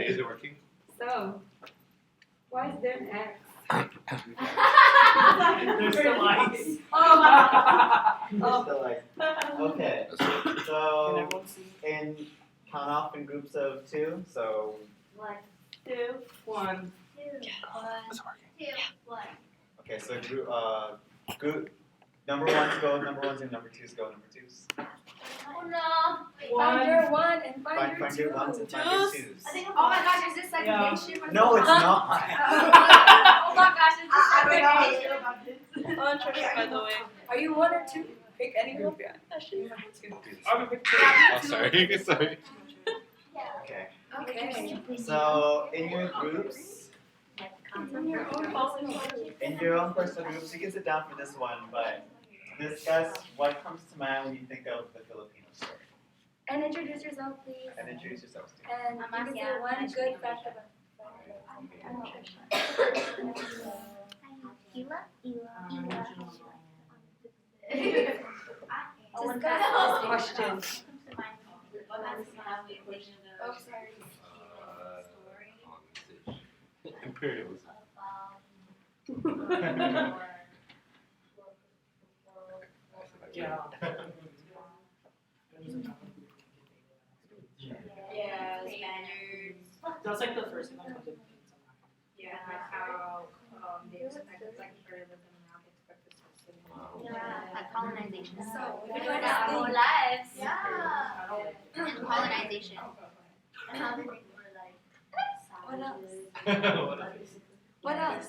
Is it working? So, why is there an X? There's the lights. There's the lights. Okay, so in count off in groups of 2. So 1, 2, 1. 2, 1. okay, so group number 1s go number 1s and number 2s go number 2s. Oh no. Find your 1 and find your Find 2. your 1s and find your 2s. Oh my gosh, is this segregation? No, it's not. Oh my gosh, is this segregation? Oh, by the way. Are you 1 or 2? Pick any one. Yeah. I should be 2. I'm a picture. Oh, sorry. Sorry. Okay. Okay. So in your groups, In your own personal group. in your own personal groups, you can sit down for this one, but discuss what comes to mind when you think of the Filipino story. And introduce yourself, please. And introduce yourselves to And you can say one good fact about Discuss this question. Oh, sorry. Imperialism. Yeah. Yeah, Spaniards. That's like the first thing that comes in. Yeah, like how they expect like imperialism and now they expect us to live. Yeah, like colonization. So, we we learned learned our our whole whole lives. Yeah. Colonization. And how they were like What else? savages. What else?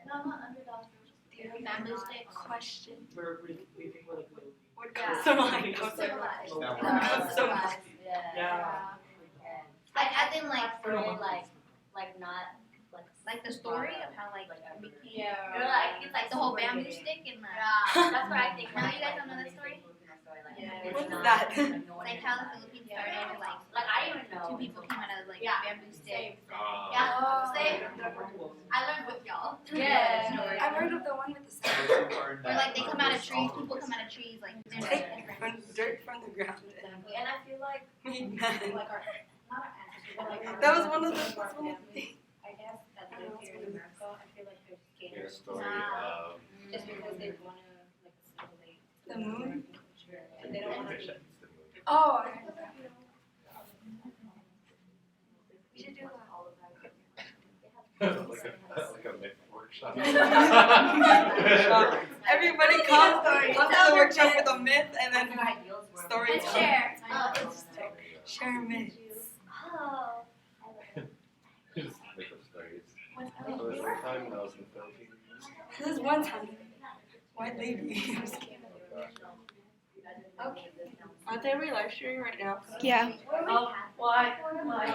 No, not underdogs. Bamboo sticks. Question. We think we're like Yeah. Civilized. Civilized. Civilized. Yeah. Like as in like Or no, like not like the story of how like it became. Yeah. You're like it's like the whole bamboo stick and the. That's what I think. Now you guys don't know that story? Yeah. What is that? Like how the Philippines started, like I didn't even know. 2 people came out of like bamboo sticks. Oh. Yeah, same. I learned with y'all. Yeah. I've heard of the one with the It's important Or that like they come out of trees, people come out of trees, like they're Take different. dirt from the ground And I feel like and made man. like our not our ancestors, but like our That was one of the our that's one of the family, I guess that live here in America. I feel like they're Your scared story of just because they want to like assimilate The moon? and they don't want to. ambitions. Oh, I heard that. We should do that. like a myth workshop. Everybody come to the workshop with a myth and then story Let's time. share. Share myths. Oh. Just make up stories. What There was else? one time when I was in the Philippines. This one time, white lady. I'm scared. Okay. Aren't they live streaming right now? Yeah. Oh, why? Why?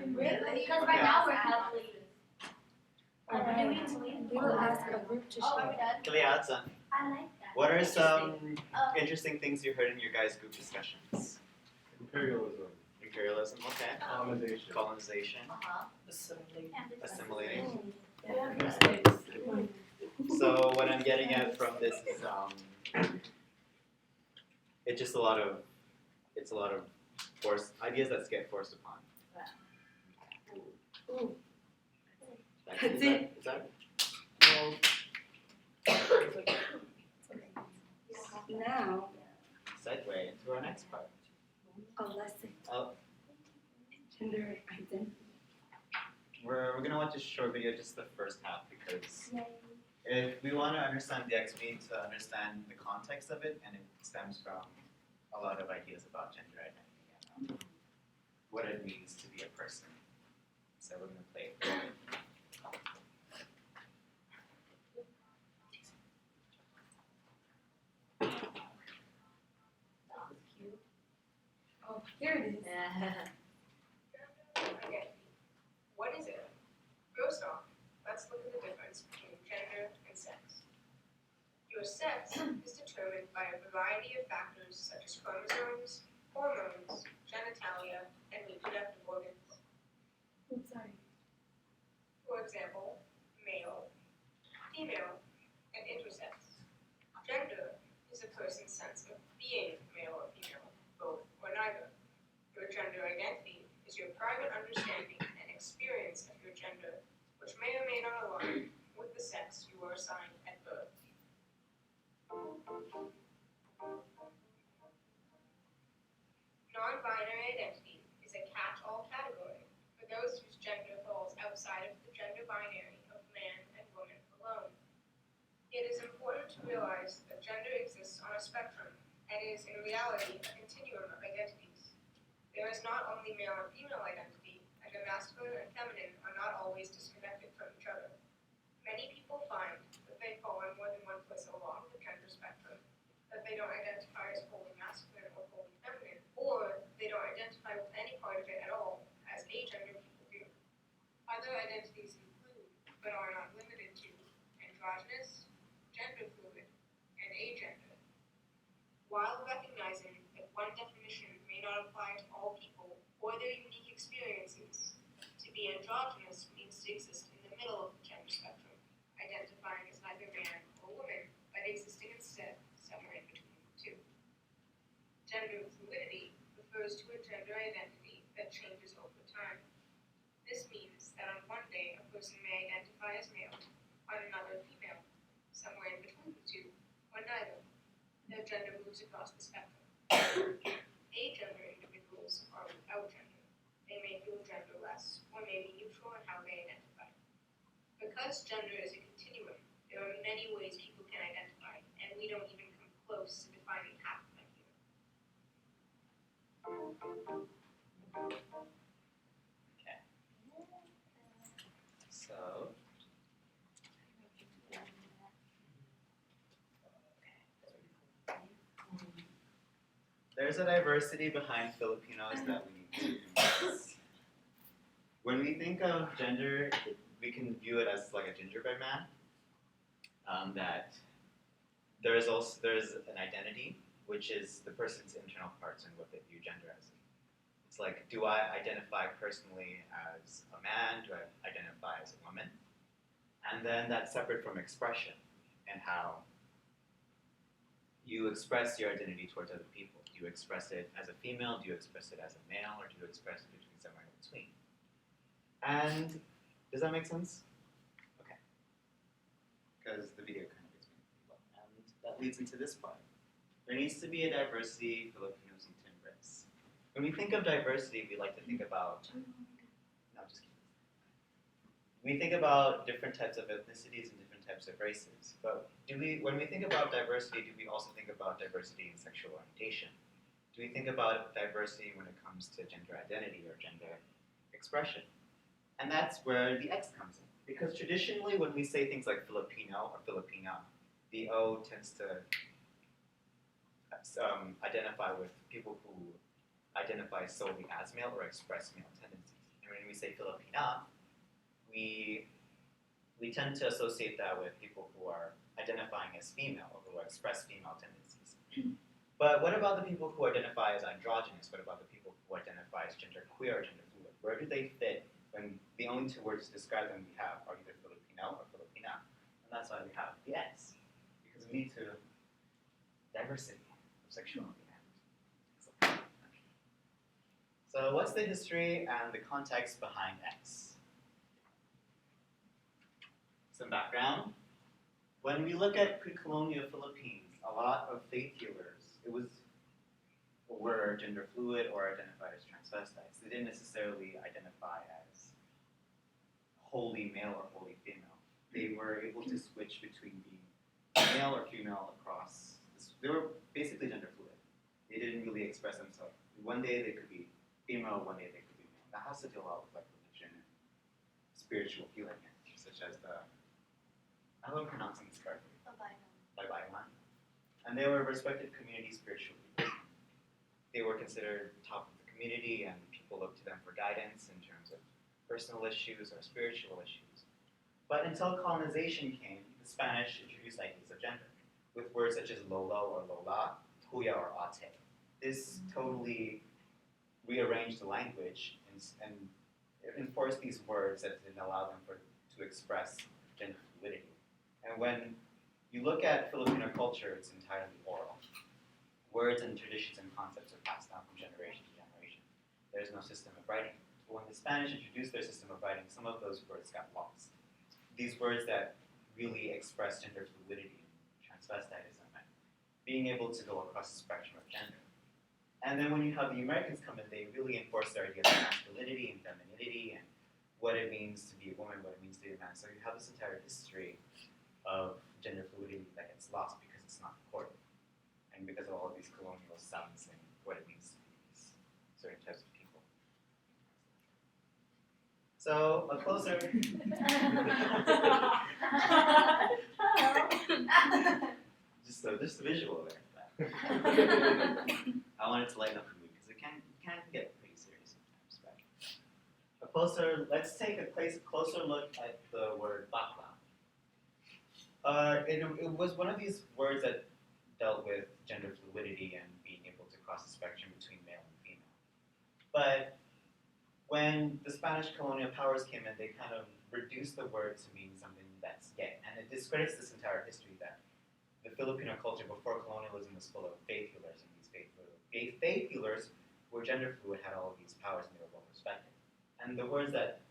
Because right now we're heavily. We will ask a group to share. Kaliatsan, I like that. what are some interesting things you heard in your guys' group discussions? Imperialism. Imperialism, okay. Colonization. Colonization, assimilating. Yeah. So what I'm getting at from this is it's just a lot of ideas that get forced upon. Ooh. Is That's that- it. is that- Now, segue into our next part. a lesson. Oh. Gender identity. We're gonna watch a short video, just the first half, because if we want to understand the X, we need to understand the context of it, and it stems from a lot of ideas about gender identity and what it means to be a person. So we're gonna play it. Oh, here it is. Okay, what is it? First off, let's look at the difference between gender and sex. Your sex is determined by a variety of factors such as chromosomes, hormones, genitalia, and reproductive organs. I'm sorry. For example, male, female, and intersex. Gender is a person's sense of being male or female, both or neither. Your gender identity is your primary private understanding and experience of your gender, which may or may not align with the sex you were assigned at birth. Non-binary identity is a catch-all category for those whose gender falls outside of the gender binary of man and woman alone. It is important to realize that gender exists on a spectrum and is in reality a continuum of identities. There is not only male and female identity, and the masculine and feminine are not always disconnected from each other. Many people find that they fall in more than one place along the gender spectrum, that they don't identify as wholly masculine or wholly feminine, or they don't identify with any part of it at all, as agender people do. Other identities include, but are not limited to, androgynous, gender fluid, and agender. While recognizing that one definition may not apply to all people or their unique experiences, to be androgynous means to exist in the middle of the gender spectrum, identifying as neither man or woman, but existing instead somewhere in between the two. Gender fluidity refers to a gender identity that changes over time. This means that on one day a person may identify as male, on another female, somewhere in between the two, or neither. Their gender moves across the spectrum. Agender individuals are without gender. They may feel genderless, or may be neutral in how they identify. Because gender is a continuum, there are many ways people can identify, and we don't even come close to defining half of them here. Okay. So, there's a diversity behind Filipinos that we need to embrace. When we think of gender, we can view it as like a gingerbread man. That there's an identity, which is the person's internal parts and what they view gender as. It's like, do I identify personally as a man? Do I identify as a woman? And then that's separate from expression and how you express your identity towards other people. Do you express it as a female? Do you express it as a male? Or do you express it between somewhere in between? And does that make sense? Okay. Because the video kind of explains it well. And that leads into this part. There needs to be a diversity Filipinos need to embrace. When we think of diversity, we like to think about, no, just kidding. We think about different types of ethnicities and different types of races. But when we think about diversity, do we also think about diversity in sexual orientation? Do we think about diversity when it comes to gender identity or gender expression? And that's where the X comes in. Because traditionally, when we say things like Filipino or Filipina, the O tends to identify with people who identify solely as male or express male tendencies. And when we say Filipina, we tend to associate that with people who are identifying as female or who express female tendencies. But what about the people who identify as androgynous? What about the people who identify as genderqueer or gender fluid? Where do they fit when the only two words to describe them we have are either Filipino or Filipina? And that's why we have the X. Because we need to diversity of sexuality. So what's the history and the context behind X? Some background. When we look at pre-colonial Philippines, a lot of faith healers, were gender fluid or identified as transvestites. They didn't necessarily identify as wholly male or wholly female. They were able to switch between being male or female across. They were basically gender fluid. They didn't really express themselves. One day they could be female, one day they could be male. That has to do a lot with like religion and spiritual healing, such as I love pronouncing this correctly. Albino. And they were respected community spiritual leaders. They were considered top of the community, and people looked to them for guidance in terms of personal issues or spiritual issues. But until colonization came, the Spanish introduced ideas of gender with words such as lolo or lola, tuya or ate. This totally rearranged the language and enforced these words that didn't allow them to express gender fluidity. And when you look at Filipino culture, it's entirely oral. Words and traditions and concepts are passed down from generation to generation. There's no system of writing. But when the Spanish introduced their system of writing, some of those words got lost. These words that really express gender fluidity and transvestitism and being able to go across the spectrum of gender. And then when you have the Americans come in, they really enforce their ideas of masculinity and femininity and what it means to be a woman, what it means to be a man. So you have this entire history of gender fluidity that gets lost because it's not recorded. And because of all of these colonial sums and what it means to be these certain types of people. So a closer just a visual there. I wanted to lighten up the mood because it can get pretty serious sometimes. But let's take a closer look at the word background. It was one of these words that dealt with gender fluidity and being able to cross the spectrum between male and female. But when the Spanish colonial powers came in, they kind of reduced the word to mean something that's gay. And it discredits this entire history that the Filipino culture before colonialism was full of faith healers, and these faith healers who were gender fluid had all of these powers and they were well respected. And the words that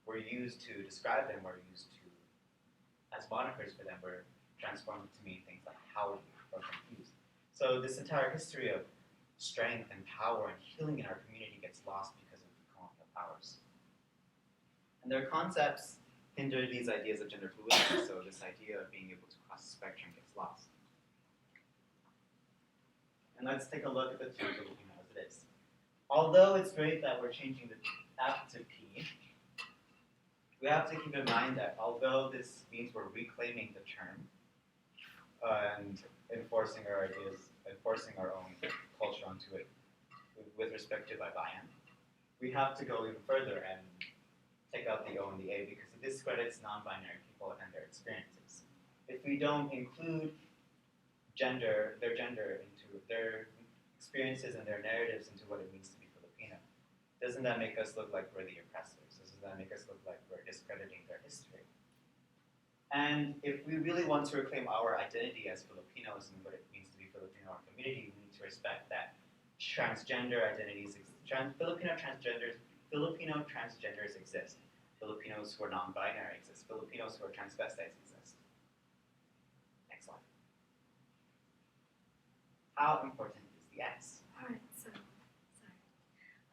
were used to describe them were used to, as monikers for them, were transformed to mean things like howdy or confused. So this entire history of strength and power and healing in our community gets lost because of the colonial powers. And their concepts hinder these ideas of gender fluidity, so this idea of being able to cross the spectrum gets lost. And let's take a look at the term Filipino as it is. Although it's great that we're changing the F to P, we have to keep in mind that although this means we're reclaiming the term and enforcing our ideas, enforcing our own culture onto it with respect to Babayan, we have to go even further and take out the O and the A because it discredits non-binary people and their experiences. If we don't include their gender into their experiences and their narratives into what it means to be Filipino, doesn't that make us look like we're the oppressors? Doesn't that make us look like we're discrediting their history? And if we really want to reclaim our identity as Filipinos and what it means to be Filipino in our community, we need to respect that transgender identities, Filipino transgenders exist. Filipinos who are non-binary exist. Filipinos who are transvestites exist. Next slide. How important is the X? Alright, so, sorry.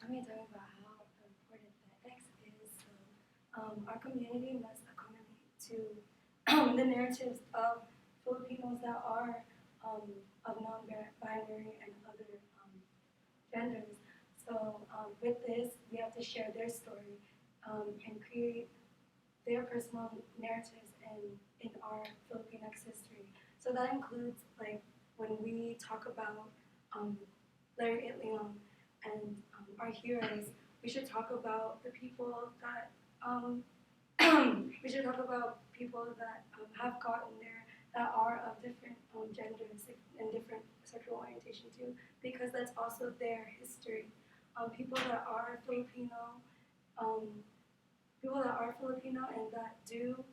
I'm going to talk about how important the X is. So, our community must accommodate to the narratives of Filipinos that are of non-binary and other genders. So, with this, we have to share their story and create their personal narratives in our Filipinx history. So that includes, like, when we talk about Larry Itliong and our heroes, we should talk about the people that have gotten there, that are of different genders and different sexual orientation too, because that's also their history. People that are Filipino and that do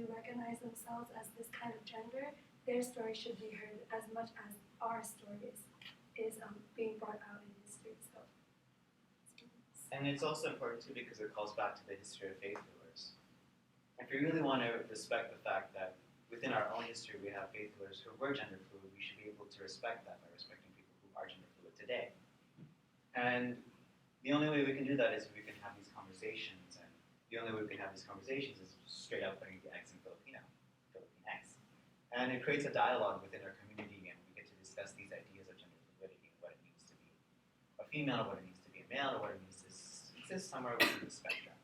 recognize themselves as this kind of gender, their story should be heard as much as our story is being brought out in history. So. And it's also important too because it calls back to the history of faith healers. If we really want to respect the fact that within our own history we have faith healers who were gender fluid, we should be able to respect that by respecting people who are gender fluid today. And the only way we can do that is if we can have these conversations, and the only way we can have these conversations is straight up putting the X in Filipino, Filipinx. And it creates a dialogue within our community, and we get to discuss these ideas of gender fluidity and what it means to be a female, what it means to be a male, or what it means to exist somewhere within the spectrum.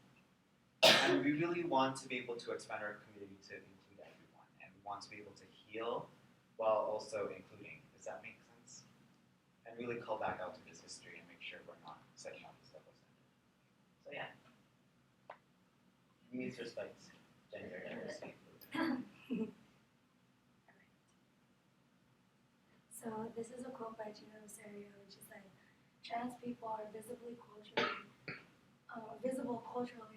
And we really want to be able to expand our community to include everyone, and we want to be able to heal while also including. Does that make sense? And really call back out to this history and make sure we're not setting up this double standard. So yeah, we need to respect gender diversity. So this is a quote by Gina Rosario, which is like, trans people are visible culturally,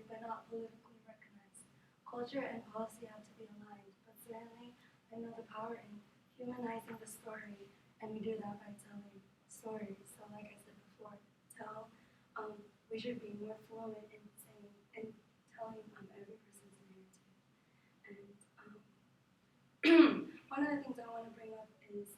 but not politically recognized. Culture and policy have to be aligned, but certainly I know the power in humanizing the story, and we do that by telling stories. So like I said before, tell we should be more fluent in saying and telling every person's narrative. And one of the things I want to bring up is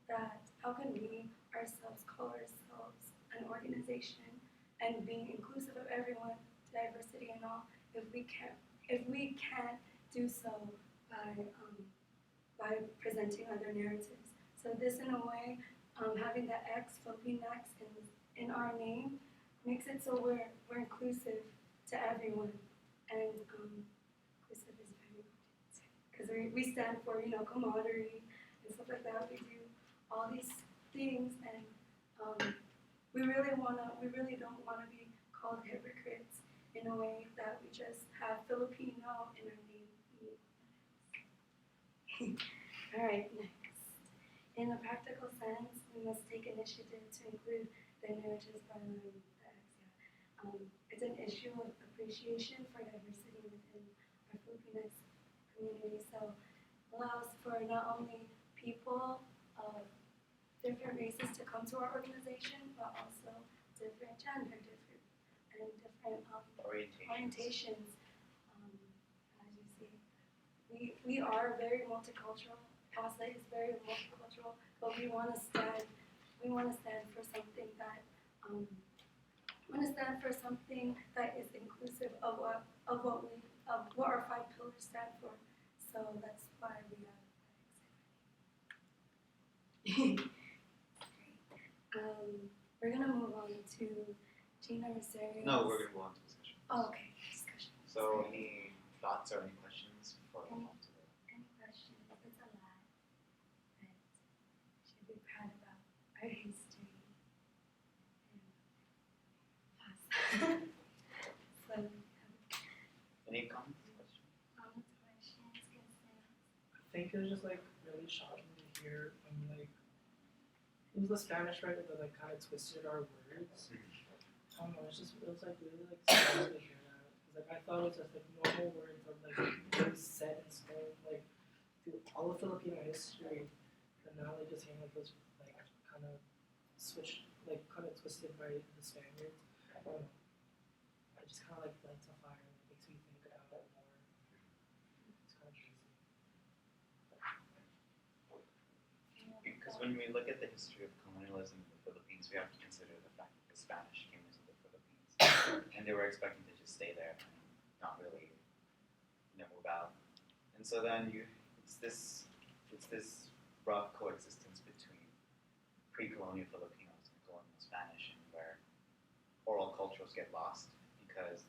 that how can we ourselves call ourselves an organization and being inclusive of everyone, diversity and all, if we can't do so by presenting other narratives. So this, in a way, having that X, Filipinx, in our name, makes it so we're inclusive to everyone, and inclusive is very important because we stand for camaraderie and stuff like that. We do all these things, and we really don't want to be called hypocrites in a way that we just have Filipino in our name. All right, next. In a practical sense, we must take initiative to include the narratives by line the X. It's an issue of appreciation for diversity within our Filipinx community. So allows for not only people of different races to come to our organization, but also different gender, different orientations. As you see, we are very multicultural. PASA is very multicultural, but we want to stand for something that is inclusive of what our 5 pillars stand for. So that's why we have. We're gonna move on to Gina Rosarios. No, we're gonna go on to discussion. Oh, okay, discussion. So, any thoughts or any questions before we move on to the? Any questions? It's a lot, but should be proud about our history and past. So, Any comments, questions? questions, concerns? I think it was just like really shocking to hear like it was the Spanish right that like kind of twisted our words. I don't know, it was like really like sad to hear that. Cause like I thought it was just like normal words of like really set in stone like through all of Filipino history, and now they just seem like those like kind of switched like kind of twisted by the Spaniards. I don't know. It just kind of like lights a fire and makes me think about it more. It's kind of crazy. Because when we look at the history of colonialism in the Philippines, we have to consider the fact that the Spanish came into the Philippines and they were expecting to just stay there and not really, move out. And so then it's this rough coexistence between pre-colonial Filipinos and colonial Spanish, and where oral cultures get lost because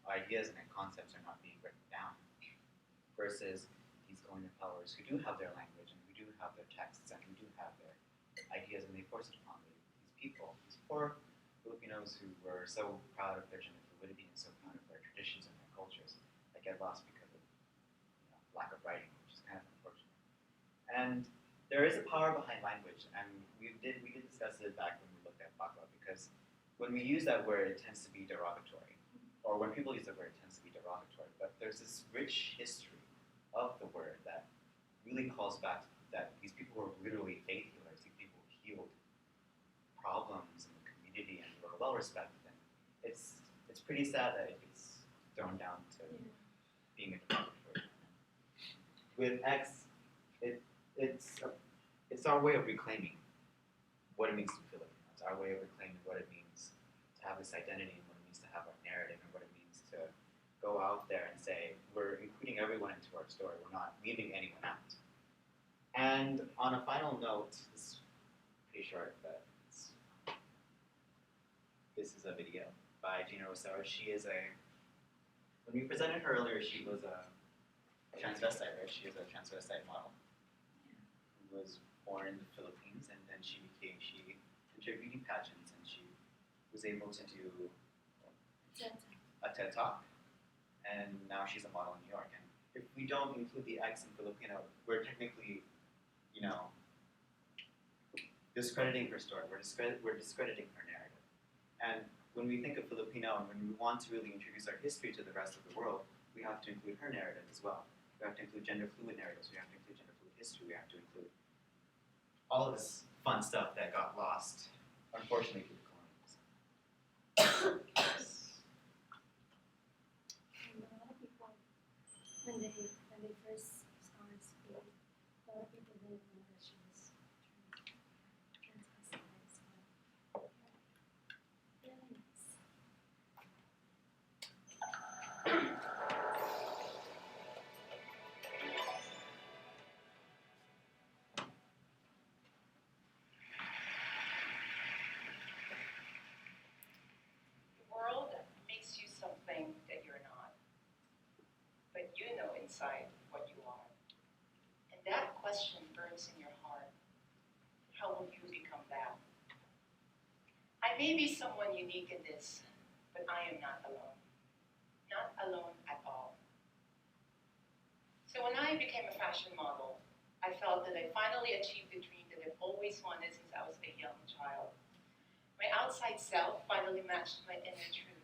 ideas and concepts are not being written down, versus these colonial powers who do have their language and who do have their texts and who do have their ideas, and they force it upon these people, these poor Filipinos who were so proud of their gender fluidity and so proud of their traditions and their cultures that get lost because of lack of writing, which is kind of unfortunate. And there is a power behind language, and we did discuss it back when we looked at Baka, because when we use that word, it tends to be derogatory, or when people use the word, it tends to be derogatory. But there's this rich history of the word that really calls back that these people were literally faith healers. These people healed problems in the community and were well respected. And it's pretty sad that it gets thrown down to being a derogatory. With X, it's our way of reclaiming what it means to be Filipino. It's our way of reclaiming what it means to have this identity and what it means to have our narrative and what it means to go out there and say we're including everyone into our story. We're not leaving anyone out. And on a final note, this is pretty short, but this is a video by Gina Rosarios. When we presented her earlier, she was a transvestite, right? She is a transvestite model who was born in the Philippines, and then she entered beauty pageants, and she was able to do a TED Talk, and now she's a model in New York. And if we don't include the X in Filipino, we're technically, discrediting her story. We're discrediting her narrative. And when we think of Filipino, and when we want to really introduce our history to the rest of the world, we have to include her narrative as well. We have to include gender fluid narratives. We have to include gender fluid history. We have to include all of this fun stuff that got lost, unfortunately, through colonialism. A lot of people, when they first saw her speak, a lot of people didn't know that she was transvestite. So, yeah, really nice. The world makes you something that you're not, but you know inside what you are. And that question burns in your heart. How will you become that? I may be someone unique in this, but I am not alone. Not alone at all. So when I became a fashion model, I felt that I finally achieved the dream that I've always wanted since I was a young child. My outside self finally matched my inner truth,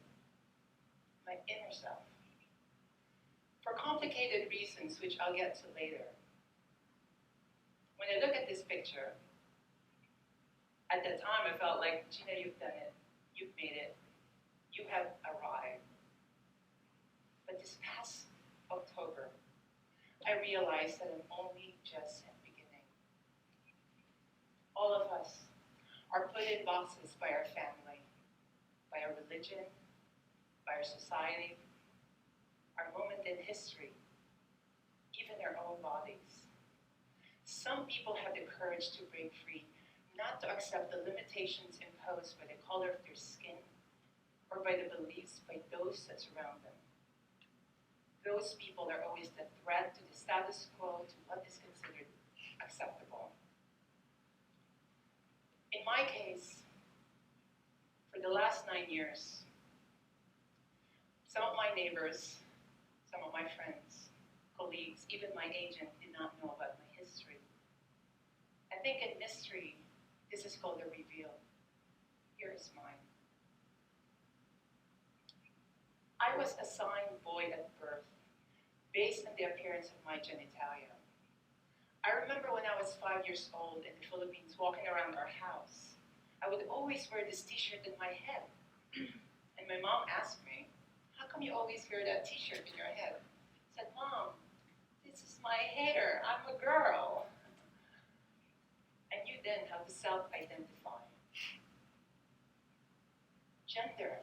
my inner self. For complicated reasons, which I'll get to later. When I look at this picture, at that time I felt like, Gina, you've done it. You've made it. You have arrived. But this past October, I realized that I'm only just beginning. All of us are put in boxes by our family, by our religion, by our society, our moment in history, even our own bodies. Some people have the courage to break free, not to accept the limitations imposed by the color of their skin or by the beliefs by those that surround them. Those people are always the threat to the status quo, to what is considered acceptable. In my case, for the last 9 years, some of my neighbors, some of my friends, colleagues, even my agent did not know about my history. I think in mystery, this is called a reveal. Here is mine. I was assigned boy at birth, based on the appearance of my genitalia. I remember when I was 5 years old in the Philippines, walking around our house, I would always wear this t-shirt in my head. And my mom asked me, how come you always wear that t-shirt in your head? I said, Mom, this is my hair, I'm a girl. And you then have to self-identify. Gender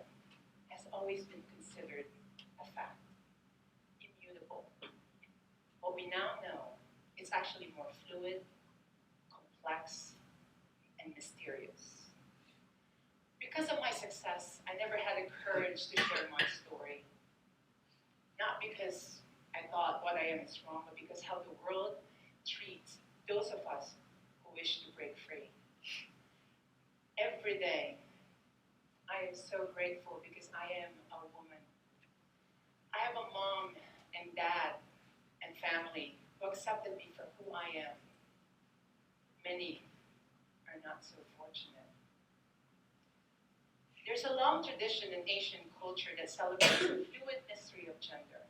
has always been considered a fact, immutable. What we now know is actually more fluid, complex, and mysterious. Because of my success, I never had the courage to share my story. Not because I thought what I am is wrong, but because how the world treats those of us who wish to break free. Every day, I am so grateful because I am a woman. I have a mom and dad and family who accepted me for who I am. Many are not so fortunate. There's a long tradition in Asian culture that celebrates the fluid mystery of gender.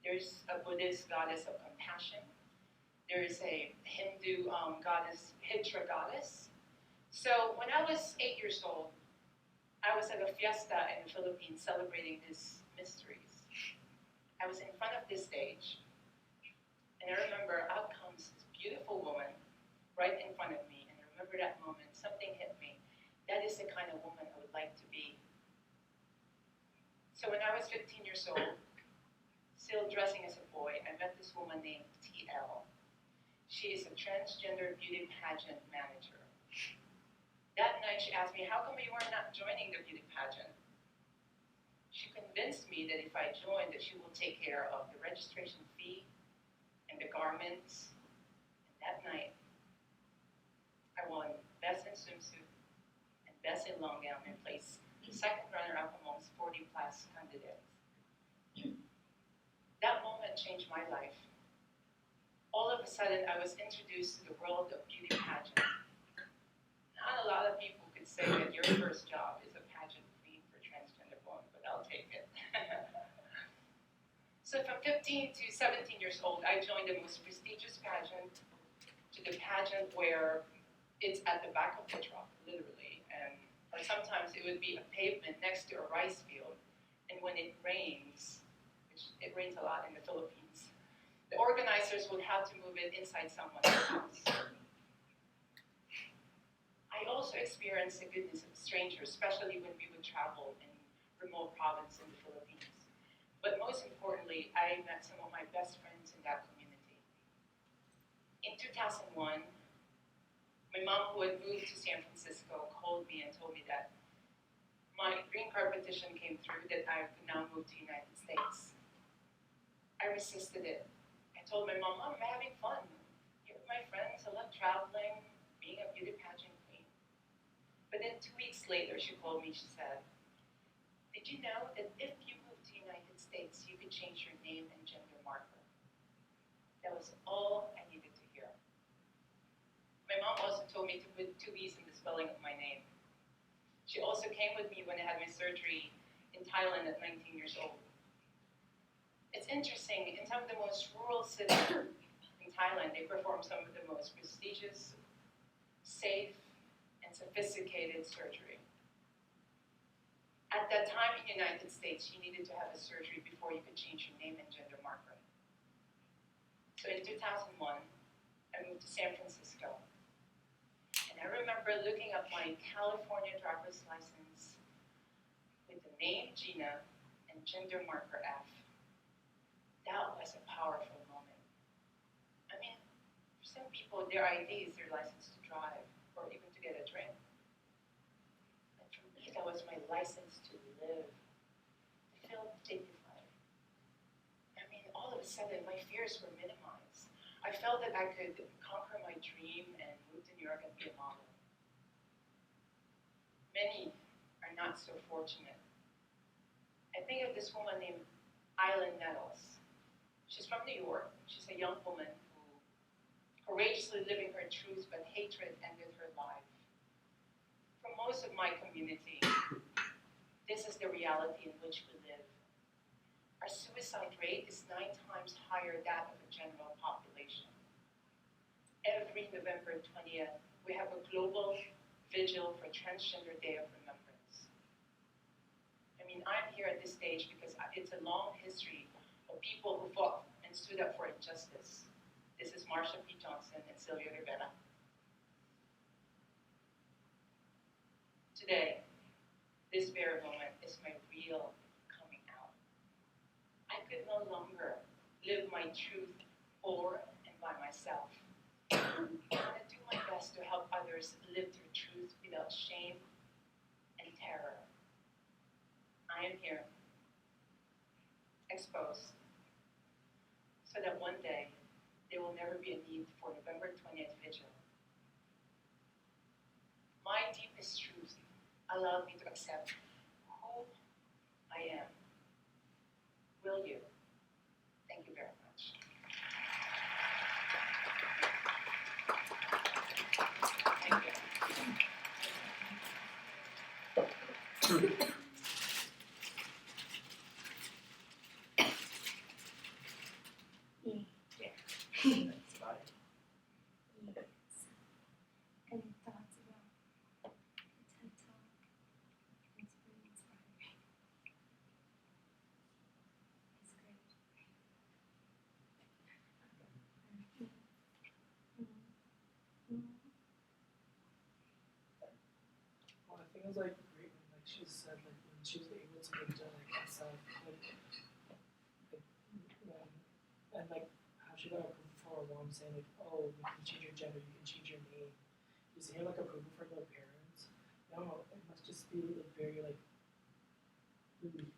There's a Buddhist goddess of compassion. There is a Hindu goddess, Hitra goddess. So when I was 8 years old, I was at a fiesta in the Philippines celebrating these mysteries. I was in front of this stage, and I remember out comes this beautiful woman right in front of me, and I remember that moment, something hit me. That is the kind of woman I would like to be. So when I was 15 years old, still dressing as a boy, I met this woman named TL. She is a transgender beauty pageant manager. That night she asked me, how come you are not joining the beauty pageant? She convinced me that if I joined, that she will take care of the registration fee and the garments. And that night, I won Best in Swimsuit and Best in Long Gown and placed second runner-up amongst 40 plus candidates. That moment changed my life. All of a sudden, I was introduced to the world of beauty pageant. Not a lot of people could say that your first job is a pageant queen for transgender women, but I'll take it. So from 15 to 17 years old, I joined the most prestigious pageant, to the pageant where it's at the back of the truck, literally, and or sometimes it would be a pavement next to a rice field. And when it rains, which it rains a lot in the Philippines, the organizers would have to move it inside someone's house. I also experienced the goodness of strangers, especially when we would travel in remote province in the Philippines. But most importantly, I met some of my best friends in that community. In 2001, my mom, who had moved to San Francisco, called me and told me that my green card petition came through, that I could now move to the United States. I resisted it. I told my mom, Mom, I'm having fun. Here with my friends, I love traveling, being a beauty pageant queen. But then 2 weeks later, she called me, she said, did you know that if you moved to the United States, you could change your name and gender marker? That was all I needed to hear. My mom also told me to put 2 E's in the spelling of my name. She also came with me when I had my surgery in Thailand at 19 years old. It's interesting, in some of the most rural cities in Thailand, they perform some of the most prestigious, safe, and sophisticated surgery. At that time in the United States, you needed to have a surgery before you could change your name and gender marker. So in 2001, I moved to San Francisco. And I remember looking up my California driver's license with the name Gina and gender marker F. That was a powerful moment. I mean, for some people, their ID is their license to drive or even to get a drink. But for me, that was my license to live, to feel dignified. I mean, all of a sudden, my fears were minimized. I felt that I could conquer my dream and move to New York and be a model. Many are not so fortunate. I think of this woman named Island Nettles. She's from New York. She's a young woman who courageously living her truth, but hatred ended her life. For most of my community, this is the reality in which we live. Our suicide rate is 9 times higher than that of the general population. Every November 20th, we have a global vigil for Transgender Day of Remembrance. I mean, I'm here at this stage because it's a long history of people who fought and stood up for injustice. This is Marsha P. Johnson and Sylvia Rivera. Today, this very moment is my real coming out. I could no longer live my truth for and by myself. I'm going to do my best to help others live their truth without shame and terror. I am here, exposed, so that one day there will never be a need for November 20th vigil. My deepest truth allowed me to accept who I am. Will you? Thank you very much. Thank you. That's about it. Yes. Any thoughts about the TED Talk? It's pretty inspiring. It's great. Well, I think it was like great when like she said like when she was able to make like herself and like how she got approval for her mom saying like, oh, you can change your gender, you can change your name. Just hear like approval from their parents. I don't know, it must just be like very like relieving.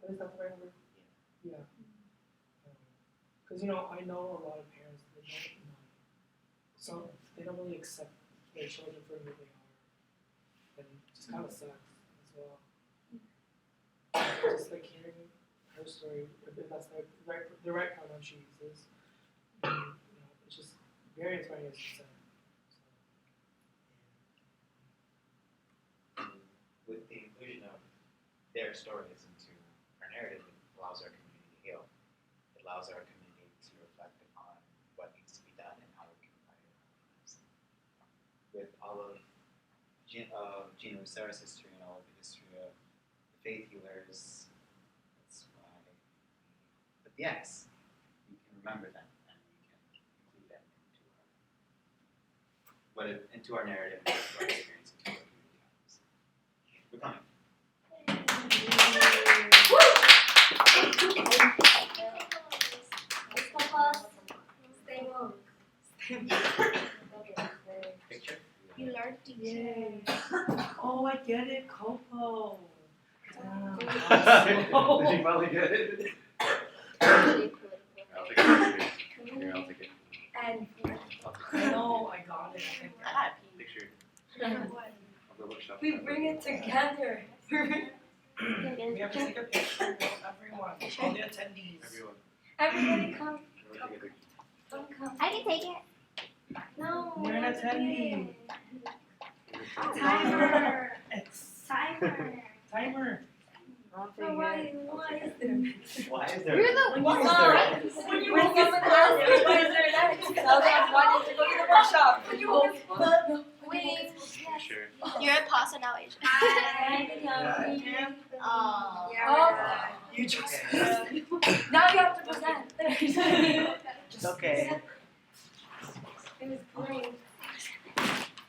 Is that the right word? Yeah. Because you know, I know a lot of parents they don't know. So they don't really accept their children for who they are. And it just kind of sucks as well. Just like hearing her story, if that's the right pronoun she uses, you know, it's just very inspiring as you said. With the inclusion of their stories into our narrative, it allows our community to heal. It allows our community to reflect upon what needs to be done and how we can apply it in our lives. With all of Gino Usera's history and all of the history of the faith healers. That's why we put the X. We can remember them and we can include them into our narrative, into our experience, into our community lives. We're coming. Stay woke. Picture? You learned to Yay. Oh, I get it, Coco. Damn. Did you finally get it? I'll take it. Here, I'll take it. And I know, I got it. I think Picture of the bookshop. we bring it together. we have to take a picture of everyone, all the attendees. Everyone. Everybody come, Everyone take a picture. come. I can take it. No, We're an attendee. Timer. X. Timer. Timer. So why is there? Why is there? You're the why one. is there? When you woke up and asked me why is there next, tell them I wanted to go to the workshop. When you woke up, Wait. Sure. You're at PASA now, Asia. Oh. Oh, You just. now you have to present. It's okay. It was great.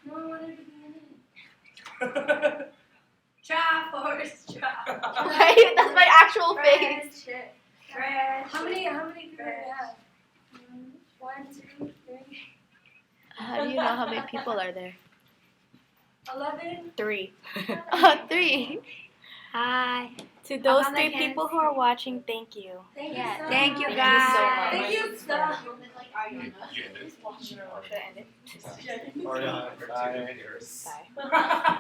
No one wanted to be in it. Trap, horse, trap. Right? That's my actual face. How many people do we have? 1, 2, 3. How do you know how many people are there? 11. 3. 3. Hi. To those How 3 many people who are watching, thank you. Thank Yeah, you so thank much. you, Thank guys. Thank you so much. Or, Bye. Bye.